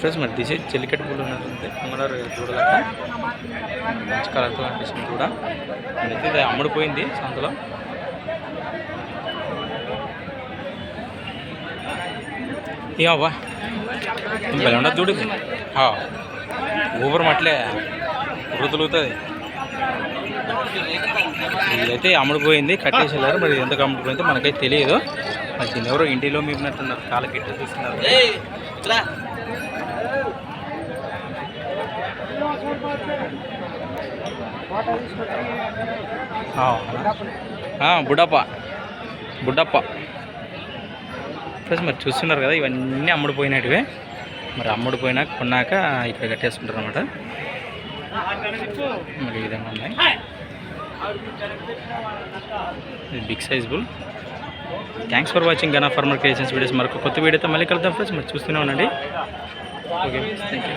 Friends మరి తీసి చెల్లికట్టు పూలు ఉన్నది అమ్మగారు చూడలేక మంచి కలర్తో అనిపిస్తుంది కూడా అయితే ఇది అమ్ముడిపోయింది సంతలో. ఇవా భలే ఉండదు చూడు, ఊబర్ మట్లే వృతులుగుతుంది. ఇదైతే అమ్ముడిపోయింది, కట్టేసేలారు. మరి ఎందుకు అమ్ముడిపోయిందో మనకైతే తెలియదు. మరి దీన్ని ఎవరో ఇంటిలో మీపినట్టున్నారు, కాళ్ళ గిట్ట చూస్తున్నారు. బుడ్డప్ప ప్లస్ మరి చూస్తున్నారు కదా, ఇవన్నీ అమ్ముడిపోయినట్టువే. మరి అమ్ముడిపోయినా కొన్నాక ఇక్కడ కట్టేసుకుంటారు అన్నమాట. మరి ఈ విధంగా ఉన్నాయి. ఇది big size bull. Thanks for watching Gana farmer creations videos. మరొక కొత్త వీడియోతో మళ్ళీ కలుద్దాం ఫ్రెండ్స్. మరి చూస్తూనే ఉండండి. Okay, thank you.